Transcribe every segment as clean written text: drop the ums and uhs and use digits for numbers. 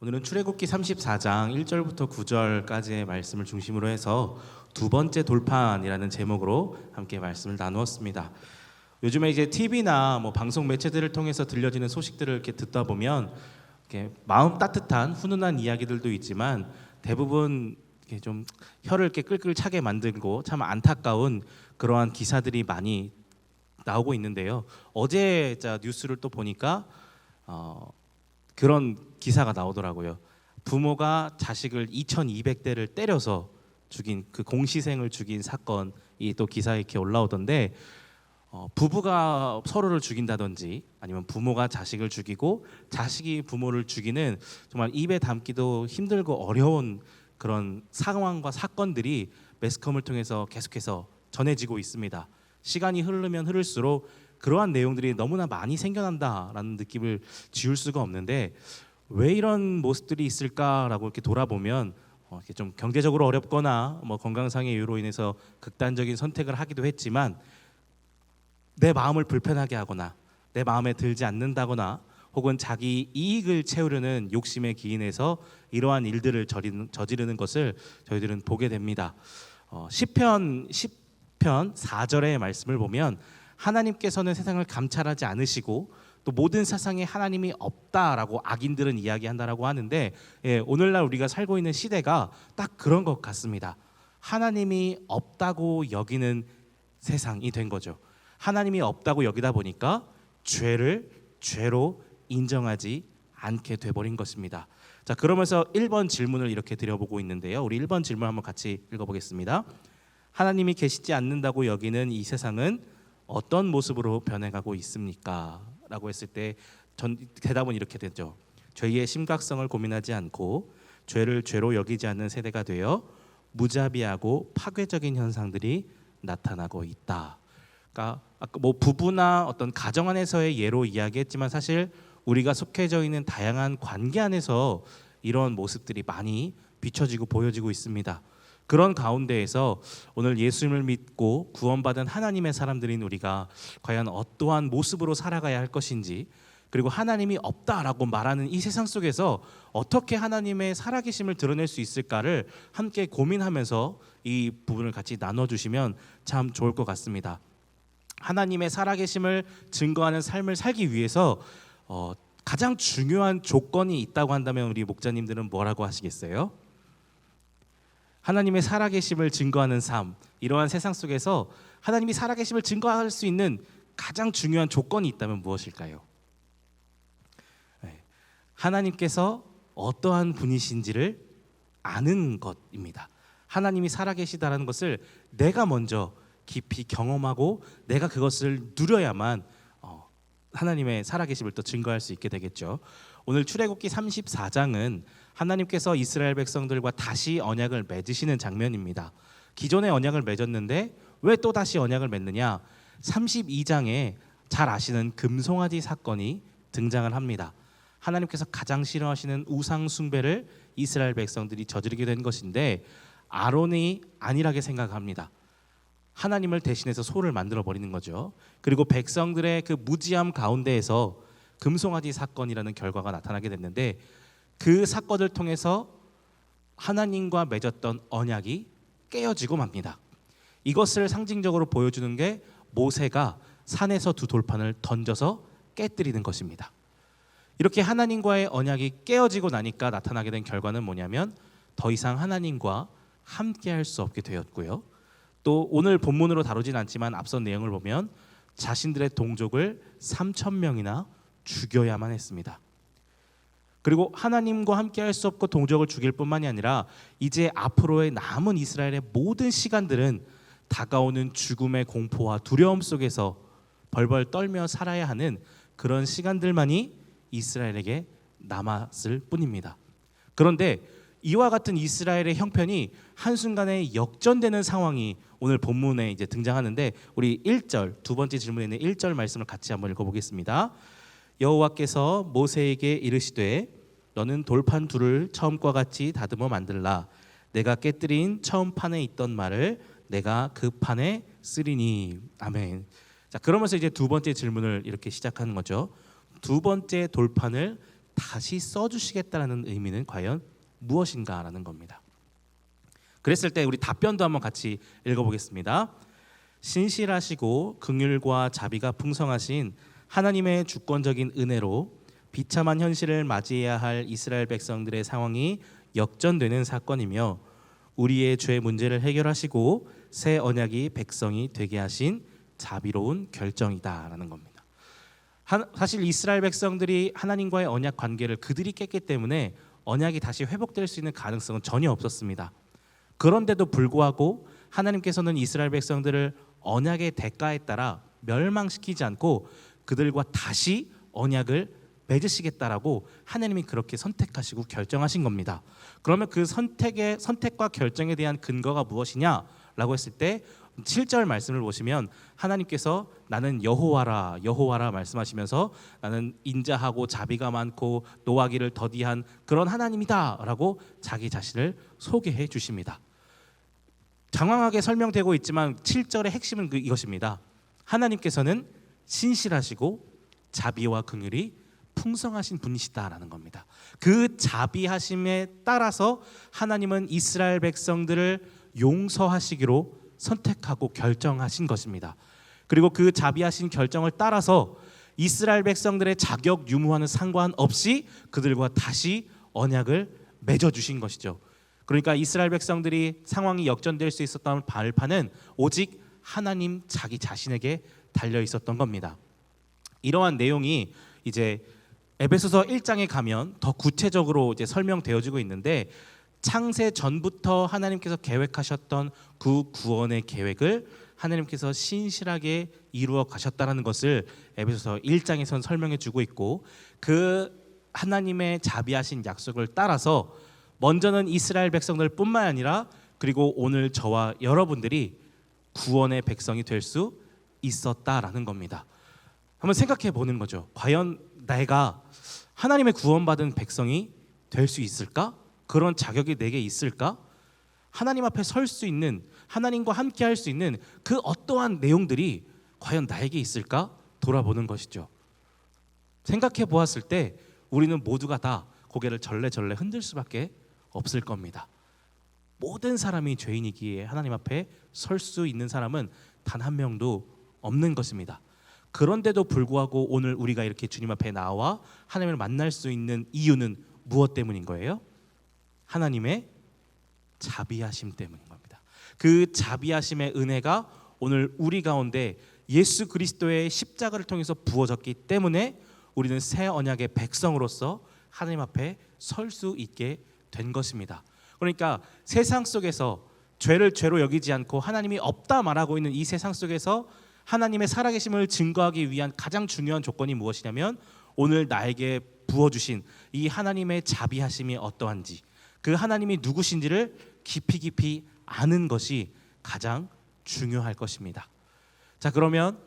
오늘은 출애굽기 34장 1절부터 9절까지의 말씀을 중심으로 해서 두 번째 돌판이라는 제목으로 함께 말씀을 나누었습니다. 요즘에 이제 TV나 방송 매체들을 통해서 들려지는 소식들을 이렇게 듣다 보면 이렇게 마음 따뜻한 훈훈한 이야기들도 있지만 대부분 이렇게 좀 혀를 이렇게 끌끌 차게 만들고 참 안타까운 그러한 기사들이 많이 나오고 있는데요. 어제 뉴스를 또 보니까 그런 기사가 나오더라고요. 부모가 자식을 2,200대를 때려서 죽인 그 공시생을 죽인 사건이 또 기사에 이렇게 올라오던데 부부가 서로를 죽인다든지 아니면 부모가 자식을 죽이고 자식이 부모를 죽이는 정말 입에 담기도 힘들고 어려운 그런 상황과 사건들이 매스컴을 통해서 계속해서 전해지고 있습니다. 시간이 흐르면 흐를수록 그러한 내용들이 너무나 많이 생겨난다라는 느낌을 지울 수가 없는데 왜 이런 모습들이 있을까라고 이렇게 돌아보면 이렇게 좀 경제적으로 어렵거나 건강상의 이유로 인해서 극단적인 선택을 하기도 했지만 내 마음을 불편하게 하거나 내 마음에 들지 않는다거나 혹은 자기 이익을 채우려는 욕심에 기인해서 이러한 일들을 저지르는 것을 저희들은 보게 됩니다. 시편 4절의 말씀을 보면 하나님께서는 세상을 감찰하지 않으시고 또 모든 세상에 하나님이 없다라고 악인들은 이야기한다라고 하는데 오늘날 우리가 살고 있는 시대가 딱 그런 것 같습니다. 하나님이 없다고 여기는 세상이 된 거죠. 하나님이 없다고 여기다 보니까 죄를 죄로 인정하지 않게 돼버린 것입니다. 자, 그러면서 1번 질문을 이렇게 드려보고 있는데요. 우리 1번 질문 한번 같이 읽어보겠습니다. 하나님이 계시지 않는다고 여기는 이 세상은 어떤 모습으로 변해가고 있습니까? 라고 했을 때 대답은 이렇게 되죠. 죄의 심각성을 고민하지 않고 죄를 죄로 여기지 않는 세대가 되어 무자비하고 파괴적인 현상들이 나타나고 있다. 그러니까 아까 부부나 어떤 가정 안에서의 예로 이야기했지만 사실 우리가 속해져 있는 다양한 관계 안에서 이런 모습들이 많이 비춰지고 보여지고 있습니다. 그런 가운데에서 오늘 예수님을 믿고 구원받은 하나님의 사람들인 우리가 과연 어떠한 모습으로 살아가야 할 것인지, 그리고 하나님이 없다라고 말하는 이 세상 속에서 어떻게 하나님의 살아계심을 드러낼 수 있을까를 함께 고민하면서 이 부분을 같이 나눠주시면 참 좋을 것 같습니다. 하나님의 살아계심을 증거하는 삶을 살기 위해서 가장 중요한 조건이 있다고 한다면 우리 목자님들은 뭐라고 하시겠어요? 하나님의 살아계심을 증거하는 삶, 이러한 세상 속에서 하나님이 살아계심을 증거할 수 있는 가장 중요한 조건이 있다면 무엇일까요? 하나님께서 어떠한 분이신지를 아는 것입니다. 하나님이 살아계시다는 것을 내가 먼저 깊이 경험하고 내가 그것을 누려야만 하나님의 살아계심을 또 증거할 수 있게 되겠죠. 오늘 출애굽기 34장은 하나님께서 이스라엘 백성들과 다시 언약을 맺으시는 장면입니다. 기존에 언약을 맺었는데 왜 또 다시 언약을 맺느냐? 32장에 잘 아시는 금송아지 사건이 등장을 합니다. 하나님께서 가장 싫어하시는 우상 숭배를 이스라엘 백성들이 저지르게 된 것인데 아론이 안일하게 생각합니다. 하나님을 대신해서 소를 만들어 버리는 거죠. 그리고 백성들의 그 무지함 가운데에서 금송아지 사건이라는 결과가 나타나게 됐는데 그 사건을 통해서 하나님과 맺었던 언약이 깨어지고 맙니다. 이것을 상징적으로 보여주는 게 모세가 산에서 두 돌판을 던져서 깨뜨리는 것입니다. 이렇게 하나님과의 언약이 깨어지고 나니까 나타나게 된 결과는 뭐냐면 더 이상 하나님과 함께할 수 없게 되었고요. 또 오늘 본문으로 다루진 않지만 앞선 내용을 보면 자신들의 동족을 3,000명이나 죽여야만 했습니다. 그리고 하나님과 함께할 수 없고 동족을 죽일 뿐만이 아니라 이제 앞으로의 남은 이스라엘의 모든 시간들은 다가오는 죽음의 공포와 두려움 속에서 벌벌 떨며 살아야 하는 그런 시간들만이 이스라엘에게 남았을 뿐입니다. 그런데 이와 같은 이스라엘의 형편이 한순간에 역전되는 상황이 오늘 본문에 이제 등장하는데 우리 1절, 두 번째 질문에 있는 1절 말씀을 같이 한번 읽어보겠습니다. 여호와께서 모세에게 이르시되 너는 돌판 둘을 처음과 같이 다듬어 만들라. 내가 깨뜨린 처음 판에 있던 말을 내가 그 판에 쓰리니. 아멘. 자, 그러면서 이제 두 번째 질문을 이렇게 시작하는 거죠. 두 번째 돌판을 다시 써주시겠다라는 의미는 과연 무엇인가라는 겁니다. 그랬을 때 우리 답변도 한번 같이 읽어보겠습니다. 신실하시고 긍휼과 자비가 풍성하신 하나님의 주권적인 은혜로 비참한 현실을 맞이해야 할 이스라엘 백성들의 상황이 역전되는 사건이며 우리의 죄 문제를 해결하시고 새 언약이 백성이 되게 하신 자비로운 결정이다라는 겁니다. 사실 이스라엘 백성들이 하나님과의 언약 관계를 그들이 깼기 때문에 언약이 다시 회복될 수 있는 가능성은 전혀 없었습니다. 그런데도 불구하고 하나님께서는 이스라엘 백성들을 언약의 대가에 따라 멸망시키지 않고 그들과 다시 언약을 맺으시겠다라고 하나님이 그렇게 선택하시고 결정하신 겁니다. 그러면 그 선택과 결정에 대한 근거가 무엇이냐라고 했을 때 7절 말씀을 보시면 하나님께서 나는 여호와라 여호와라 말씀하시면서 나는 인자하고 자비가 많고 노하기를 더디한 그런 하나님이다라고 자기 자신을 소개해 주십니다. 장황하게 설명되고 있지만 7절의 핵심은 이것입니다. 하나님께서는 신실하시고 자비와 긍휼이 풍성하신 분이시다라는 겁니다. 그 자비하심에 따라서 하나님은 이스라엘 백성들을 용서하시기로 선택하고 결정하신 것입니다. 그리고 그 자비하신 결정을 따라서 이스라엘 백성들의 자격 유무와는 상관없이 그들과 다시 언약을 맺어주신 것이죠. 그러니까 이스라엘 백성들이 상황이 역전될 수 있었던 발판은 오직 하나님 자기 자신에게 달려 있었던 겁니다. 이러한 내용이 이제 에베소서 1장에 가면 더 구체적으로 이제 설명되어지고 있는데 창세 전부터 하나님께서 계획하셨던 그 구원의 계획을 하나님께서 신실하게 이루어 가셨다는 것을 에베소서 1장에선 설명해 주고 있고 그 하나님의 자비하신 약속을 따라서 먼저는 이스라엘 백성들뿐만 아니라 그리고 오늘 저와 여러분들이 구원의 백성이 될 수 있었다라는 겁니다. 한번 생각해 보는 거죠. 과연 내가 하나님의 구원받은 백성이 될 수 있을까? 그런 자격이 내게 있을까? 하나님 앞에 설 수 있는, 하나님과 함께 할 수 있는 그 어떠한 내용들이 과연 나에게 있을까? 돌아보는 것이죠. 생각해 보았을 때 우리는 모두가 다 고개를 절레절레 흔들 수밖에 없을 겁니다. 모든 사람이 죄인이기에 하나님 앞에 설 수 있는 사람은 단 한 명도 없는 것입니다. 그런데도 불구하고 오늘 우리가 이렇게 주님 앞에 나와 하나님을 만날 수 있는 이유는 무엇 때문인 거예요? 하나님의 자비하심 때문인 겁니다. 그 자비하심의 은혜가 오늘 우리 가운데 예수 그리스도의 십자가를 통해서 부어졌기 때문에 우리는 새 언약의 백성으로서 하나님 앞에 설 수 있게 된 것입니다. 그러니까 세상 속에서 죄를 죄로 여기지 않고 하나님이 없다 말하고 있는 이 세상 속에서 하나님의 살아계심을 증거하기 위한 가장 중요한 조건이 무엇이냐면 오늘 나에게 부어주신 이 하나님의 자비하심이 어떠한지 그 하나님이 누구신지를 깊이 아는 것이 가장 중요할 것입니다. 자, 그러면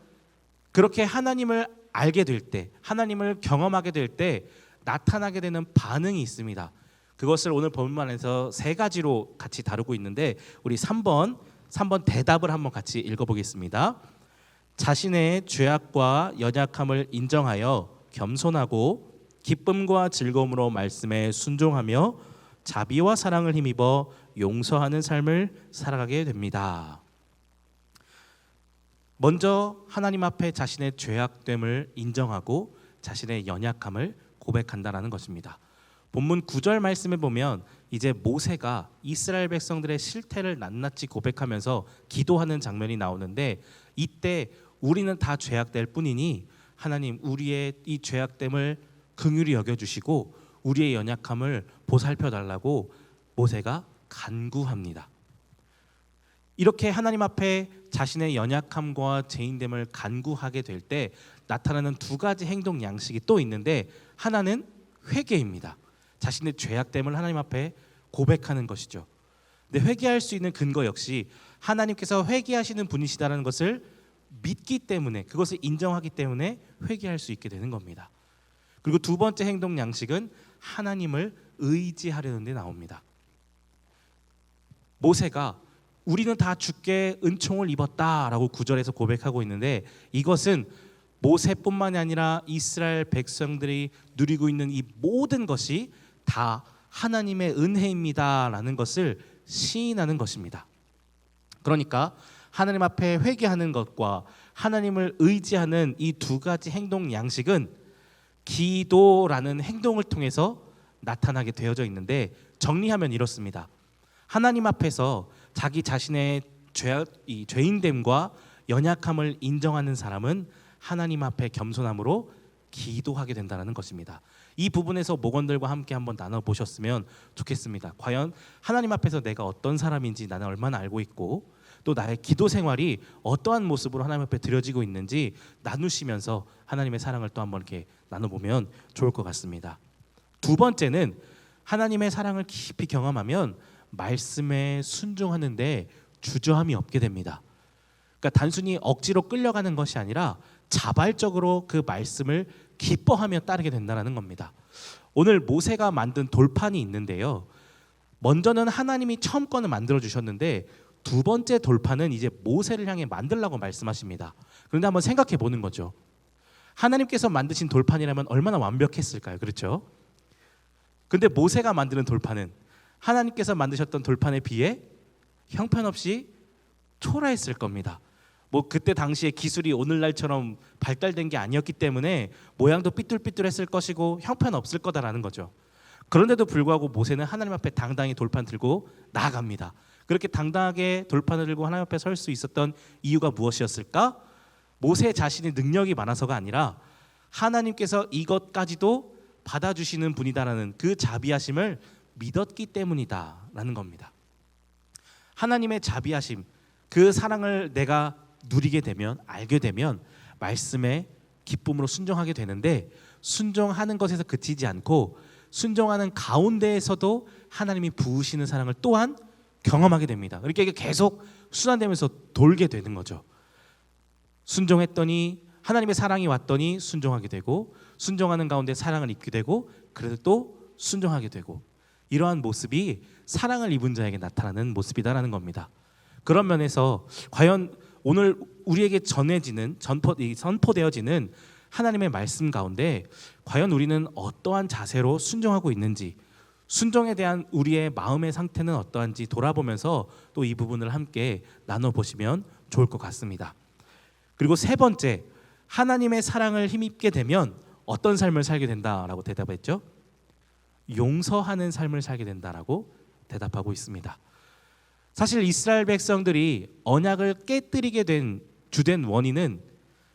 그렇게 하나님을 알게 될 때, 하나님을 경험하게 될 때 나타나게 되는 반응이 있습니다. 그것을 오늘 본문에서 세 가지로 같이 다루고 있는데 우리 3번 대답을 한번 같이 읽어보겠습니다. 자신의 죄악과 연약함을 인정하여 겸손하고 기쁨과 즐거움으로 말씀에 순종하며 자비와 사랑을 힘입어 용서하는 삶을 살아가게 됩니다. 먼저 하나님 앞에 자신의 죄악됨을 인정하고 자신의 연약함을 고백한다라는 것입니다. 본문 9절 말씀에 보면 이제 모세가 이스라엘 백성들의 실태를 낱낱이 고백하면서 기도하는 장면이 나오는데 이때 우리는 다 죄악될 뿐이니 하나님 우리의 이 죄악됨을 긍휼히 여겨주시고 우리의 연약함을 보살펴달라고 모세가 간구합니다. 이렇게 하나님 앞에 자신의 연약함과 죄인됨을 간구하게 될 때 나타나는 두 가지 행동 양식이 또 있는데 하나는 회개입니다. 자신의 죄악됨을 하나님 앞에 고백하는 것이죠. 근데 회개할 수 있는 근거 역시 하나님께서 회개하시는 분이시다는 것을 믿기 때문에 그것을 인정하기 때문에 회개할 수 있게 되는 겁니다. 그리고 두 번째 행동 양식은 하나님을 의지하려는 데 나옵니다. 모세가 우리는 다 주께 은총을 입었다라고 9절에서 고백하고 있는데 이것은 모세뿐만이 아니라 이스라엘 백성들이 누리고 있는 이 모든 것이 다 하나님의 은혜입니다라는 것을 시인하는 것입니다. 그러니까 하나님 앞에 회개하는 것과 하나님을 의지하는 이 두 가지 행동 양식은 기도라는 행동을 통해서 나타나게 되어져 있는데, 정리하면 이렇습니다. 하나님 앞에서 자기 자신의 죄인됨과 연약함을 인정하는 사람은 하나님 앞에 겸손함으로 기도하게 된다는 것입니다. 이 부분에서 목원들과 함께 한번 나눠보셨으면 좋겠습니다. 과연 하나님 앞에서 내가 어떤 사람인지 나는 얼마나 알고 있고, 또 나의 기도 생활이 어떠한 모습으로 하나님 앞에 드려지고 있는지 나누시면서 하나님의 사랑을 또 한번 이렇게 나눠보면 좋을 것 같습니다. 두 번째는 하나님의 사랑을 깊이 경험하면 말씀에 순종하는데 주저함이 없게 됩니다. 그러니까 단순히 억지로 끌려가는 것이 아니라 자발적으로 그 말씀을 기뻐하며 따르게 된다는 겁니다. 오늘 모세가 만든 돌판이 있는데요, 먼저는 하나님이 처음 거는 만들어 주셨는데 두 번째 돌판은 이제 모세를 향해 만들라고 말씀하십니다. 그런데 한번 생각해 보는 거죠. 하나님께서 만드신 돌판이라면 얼마나 완벽했을까요? 그렇죠? 근데 모세가 만드는 돌판은 하나님께서 만드셨던 돌판에 비해 형편없이 초라했을 겁니다. 뭐 그때 당시에 기술이 오늘날처럼 발달된 게 아니었기 때문에 모양도 삐뚤삐뚤했을 것이고 형편없을 거다라는 거죠. 그런데도 불구하고 모세는 하나님 앞에 당당히 돌판 들고 나아갑니다. 그렇게 당당하게 돌판을 들고 하나님 앞에 설 수 있었던 이유가 무엇이었을까? 모세 자신이 능력이 많아서가 아니라 하나님께서 이것까지도 받아주시는 분이다라는 그 자비하심을 믿었기 때문이다라는 겁니다. 하나님의 자비하심, 그 사랑을 내가 누리게 되면, 알게 되면 말씀에 기쁨으로 순종하게 되는데, 순종하는 것에서 그치지 않고 순종하는 가운데에서도 하나님이 부으시는 사랑을 또한 경험하게 됩니다. 그러니까 이게 계속 순환되면서 돌게 되는 거죠. 순종했더니 하나님의 사랑이 왔더니 순종하게 되고, 순종하는 가운데 사랑을 입게 되고, 그래도 또 순종하게 되고, 이러한 모습이 사랑을 입은 자에게 나타나는 모습이다라는 겁니다. 그런 면에서 과연 오늘 우리에게 선포되어지는 하나님의 말씀 가운데 과연 우리는 어떠한 자세로 순종하고 있는지, 순종에 대한 우리의 마음의 상태는 어떠한지 돌아보면서 또 이 부분을 함께 나눠보시면 좋을 것 같습니다. 그리고 세 번째, 하나님의 사랑을 힘입게 되면 어떤 삶을 살게 된다라고 대답했죠? 용서하는 삶을 살게 된다라고 대답하고 있습니다. 사실 이스라엘 백성들이 언약을 깨뜨리게 된 주된 원인은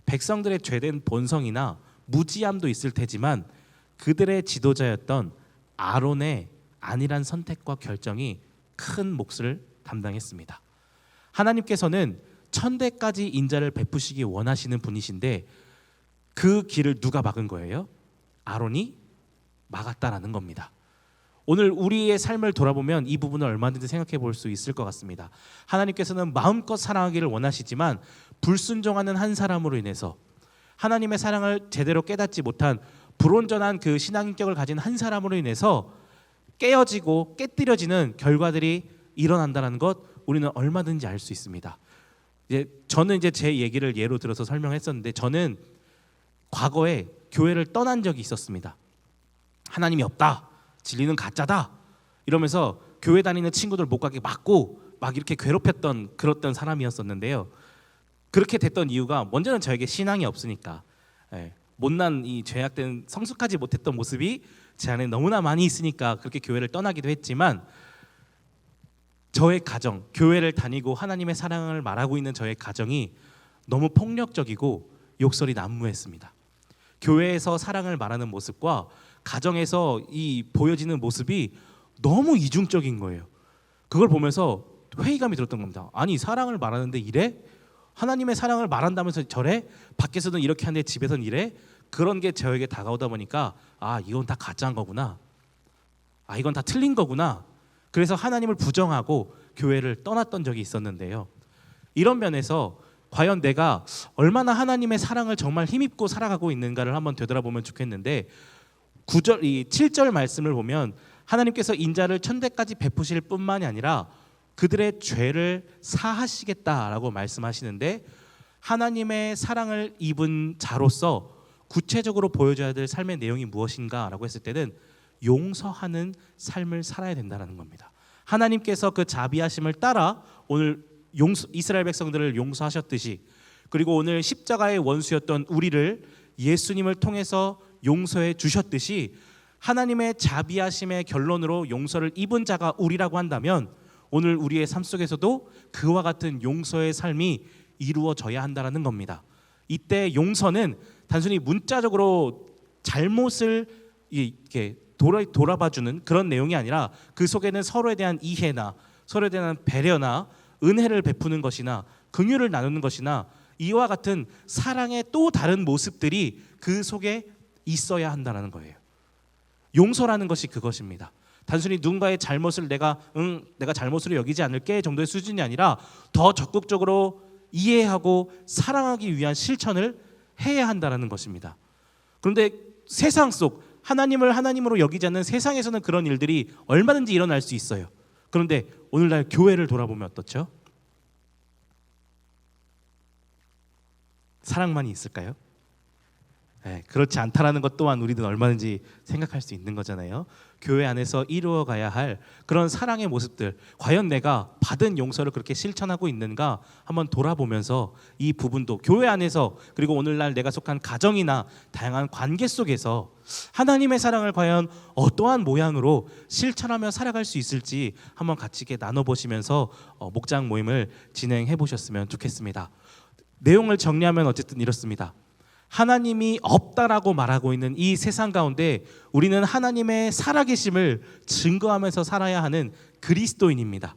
백성들의 죄된 본성이나 무지함도 있을 테지만 그들의 지도자였던 아론의 안일한 선택과 결정이 큰 몫을 담당했습니다. 하나님께서는 천대까지 인자를 베푸시기 원하시는 분이신데 그 길을 누가 막은 거예요? 아론이 막았다라는 겁니다. 오늘 우리의 삶을 돌아보면 이 부분을 얼마든지 생각해 볼 수 있을 것 같습니다. 하나님께서는 마음껏 사랑하기를 원하시지만 불순종하는 한 사람으로 인해서, 하나님의 사랑을 제대로 깨닫지 못한 불온전한 그 신앙인격을 가진 한 사람으로 인해서 깨어지고 깨뜨려지는 결과들이 일어난다는 것, 우리는 얼마든지 알 수 있습니다. 저는 제 얘기를 예로 들어서 설명했었는데, 저는 과거에 교회를 떠난 적이 있었습니다. 하나님이 없다, 진리는 가짜다 이러면서 교회 다니는 친구들 못 가게 막고 막 이렇게 괴롭혔던 그랬던 사람이었었는데요. 그렇게 됐던 이유가 먼저는 저에게 신앙이 없으니까, 못난 이 죄악된 성숙하지 못했던 모습이 제 안에 너무나 많이 있으니까 그렇게 교회를 떠나기도 했지만, 저의 가정, 교회를 다니고 하나님의 사랑을 말하고 있는 저의 가정이 너무 폭력적이고 욕설이 난무했습니다. 교회에서 사랑을 말하는 모습과 가정에서 이 보여지는 모습이 너무 이중적인 거예요. 그걸 보면서 회의감이 들었던 겁니다. 아니, 사랑을 말하는데 이래? 하나님의 사랑을 말한다면서 저래? 밖에서는 이렇게 하는데 집에서는 이래? 그런 게 저에게 다가오다 보니까, 이건 다 가짜인 거구나, 이건 다 틀린 거구나. 그래서 하나님을 부정하고 교회를 떠났던 적이 있었는데요. 이런 면에서 과연 내가 얼마나 하나님의 사랑을 정말 힘입고 살아가고 있는가를 한번 되돌아보면 좋겠는데, 7절 말씀을 보면 하나님께서 인자를 천대까지 베푸실 뿐만이 아니라 그들의 죄를 사하시겠다라고 말씀하시는데, 하나님의 사랑을 입은 자로서 구체적으로 보여줘야 될 삶의 내용이 무엇인가라고 했을 때는 용서하는 삶을 살아야 된다는 겁니다. 하나님께서 그 자비하심을 따라 오늘 이스라엘 백성들을 용서하셨듯이, 그리고 오늘 십자가의 원수였던 우리를 예수님을 통해서 용서해 주셨듯이, 하나님의 자비하심의 결론으로 용서를 입은 자가 우리라고 한다면 오늘 우리의 삶 속에서도 그와 같은 용서의 삶이 이루어져야 한다는 겁니다. 이때 용서는 단순히 문자적으로 잘못을 이렇게 돌아봐주는 그런 내용이 아니라 그 속에는 서로에 대한 이해나 서로에 대한 배려나 은혜를 베푸는 것이나 긍휼을 나누는 것이나 이와 같은 사랑의 또 다른 모습들이 그 속에 있어야 한다는 거예요. 용서라는 것이 그것입니다. 단순히 누군가의 잘못을 내가 잘못으로 여기지 않을게 정도의 수준이 아니라 더 적극적으로 이해하고 사랑하기 위한 실천을 해야 한다는 것입니다. 그런데 세상 속 하나님을 하나님으로 여기지 않는 세상에서는 그런 일들이 얼마든지 일어날 수 있어요. 그런데 오늘날 교회를 돌아보면 어떻죠? 사랑만이 있을까요? 네, 그렇지 않다라는 것 또한 우리는 얼마든지 생각할 수 있는 거잖아요. 교회 안에서 이루어가야 할 그런 사랑의 모습들, 과연 내가 받은 용서를 그렇게 실천하고 있는가 한번 돌아보면서 이 부분도 교회 안에서, 그리고 오늘날 내가 속한 가정이나 다양한 관계 속에서 하나님의 사랑을 과연 어떠한 모양으로 실천하며 살아갈 수 있을지 한번 같이 이렇게 나눠보시면서 목장 모임을 진행해 보셨으면 좋겠습니다. 내용을 정리하면 어쨌든 이렇습니다. 하나님이 없다라고 말하고 있는 이 세상 가운데 우리는 하나님의 살아계심을 증거하면서 살아야 하는 그리스도인입니다.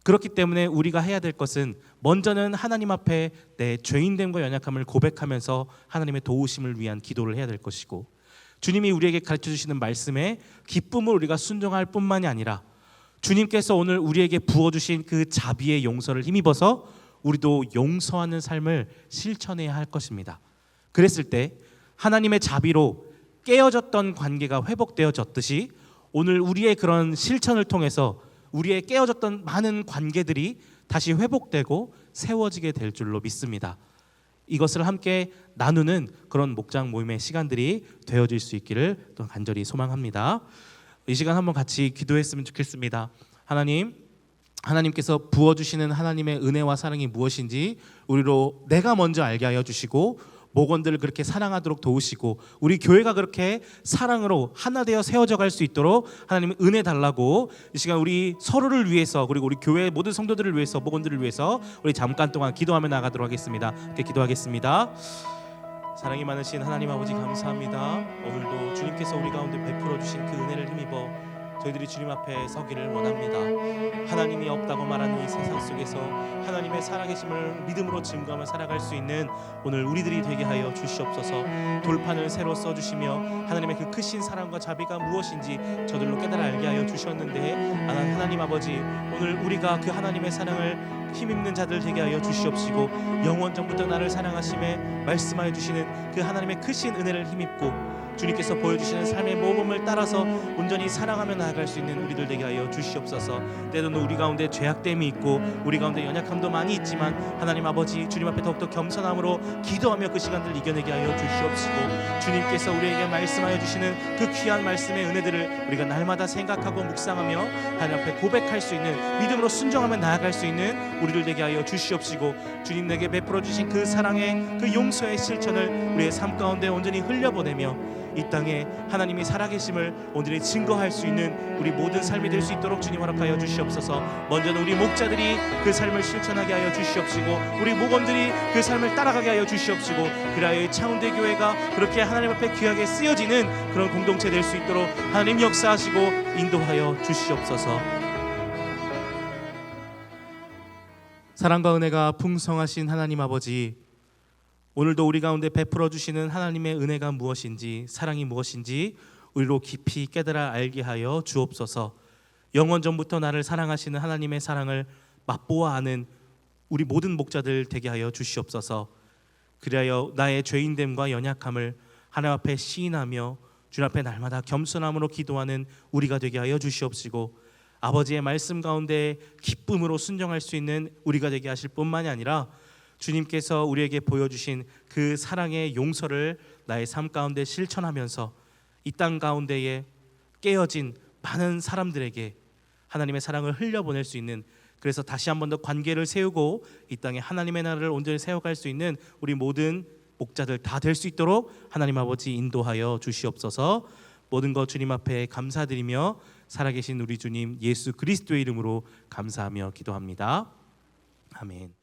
그렇기 때문에 우리가 해야 될 것은 먼저는 하나님 앞에 내 죄인됨과 연약함을 고백하면서 하나님의 도우심을 위한 기도를 해야 될 것이고, 주님이 우리에게 가르쳐 주시는 말씀에 기쁨을 우리가 순종할 뿐만이 아니라 주님께서 오늘 우리에게 부어주신 그 자비의 용서를 힘입어서 우리도 용서하는 삶을 실천해야 할 것입니다. 그랬을 때 하나님의 자비로 깨어졌던 관계가 회복되어졌듯이 오늘 우리의 그런 실천을 통해서 우리의 깨어졌던 많은 관계들이 다시 회복되고 세워지게 될 줄로 믿습니다. 이것을 함께 나누는 그런 목장 모임의 시간들이 되어질 수 있기를 또 간절히 소망합니다. 이 시간 한번 같이 기도했으면 좋겠습니다. 하나님께서 부어주시는 하나님의 은혜와 사랑이 무엇인지 우리로 내가 먼저 알게 하여 주시고, 목원들을 그렇게 사랑하도록 도우시고, 우리 교회가 그렇게 사랑으로 하나 되어 세워져 갈 수 있도록 하나님 은혜 달라고 이 시간 우리 서로를 위해서, 그리고 우리 교회 모든 성도들을 위해서, 목원들을 위해서 우리 잠깐 동안 기도하며 나가도록 하겠습니다. 이렇게 기도하겠습니다. 사랑이 많으신 하나님 아버지 감사합니다. 오늘도 주님께서 우리 가운데 베풀어 주신 그 은혜를 힘입어 저희들이 주님 앞에 서기를 원합니다. 하나님이 없다고 말하는 이 세상 속에서 하나님의 살아계심을 믿음으로 증거하며 살아갈 수 있는 오늘 우리들이 되게 하여 주시옵소서. 돌판을 새로 써주시며 하나님의 그 크신 사랑과 자비가 무엇인지 저들로 깨달아 알게 하여 주셨는데, 하나님 아버지, 오늘 우리가 그 하나님의 사랑을 힘입는 자들 되게 하여 주시옵시고, 영원 전부터 나를 사랑하심에 말씀하여 주시는 그 하나님의 크신 은혜를 힘입고 주님께서 보여주시는 삶의 모범을 따라서 온전히 사랑하며 나아갈 수 있는 우리들 되게 하여 주시옵소서. 때로는 우리 가운데 죄악됨이 있고 우리 가운데 연약함도 많이 있지만 하나님 아버지, 주님 앞에 더욱더 겸손함으로 기도하며 그 시간들을 이겨내게 하여 주시옵시고, 주님께서 우리에게 말씀하여 주시는 그 귀한 말씀의 은혜들을 우리가 날마다 생각하고 묵상하며 하나님 앞에 고백할 수 있는, 믿음으로 순종하며 나아갈 수 있는 우리들 되게 하여 주시옵시고, 주님 내게 베풀어 주신 그 사랑의 그 용서의 실천을 우리의 삶 가운데 온전히 흘려보내며 이 땅에 하나님이 살아계심을 온전히 증거할 수 있는 우리 모든 삶이 될 수 있도록 주님 허락하여 주시옵소서. 먼저는 우리 목자들이 그 삶을 실천하게 하여 주시옵시고, 우리 목원들이 그 삶을 따라가게 하여 주시옵시고, 그리하여 창운대 교회가 그렇게 하나님 앞에 귀하게 쓰여지는 그런 공동체 될 수 있도록 하나님 역사하시고 인도하여 주시옵소서. 사랑과 은혜가 풍성하신 하나님 아버지, 오늘도 우리 가운데 베풀어 주시는 하나님의 은혜가 무엇인지, 사랑이 무엇인지 우리로 깊이 깨달아 알게 하여 주옵소서. 영원 전부터 나를 사랑하시는 하나님의 사랑을 맛보아 아는 우리 모든 목자들 되게 하여 주시옵소서. 그리하여 나의 죄인됨과 연약함을 하나님 앞에 시인하며 주님 앞에 날마다 겸손함으로 기도하는 우리가 되게 하여 주시옵시고, 아버지의 말씀 가운데 기쁨으로 순종할 수 있는 우리가 되게 하실 뿐만이 아니라 주님께서 우리에게 보여주신 그 사랑의 용서를 나의 삶 가운데 실천하면서 이 땅 가운데에 깨어진 많은 사람들에게 하나님의 사랑을 흘려보낼 수 있는, 그래서 다시 한 번 더 관계를 세우고 이 땅에 하나님의 나라를 온전히 세워갈 수 있는 우리 모든 목자들 다 될 수 있도록 하나님 아버지 인도하여 주시옵소서. 모든 것 주님 앞에 감사드리며 살아계신 우리 주님 예수 그리스도의 이름으로 감사하며 기도합니다. 아멘.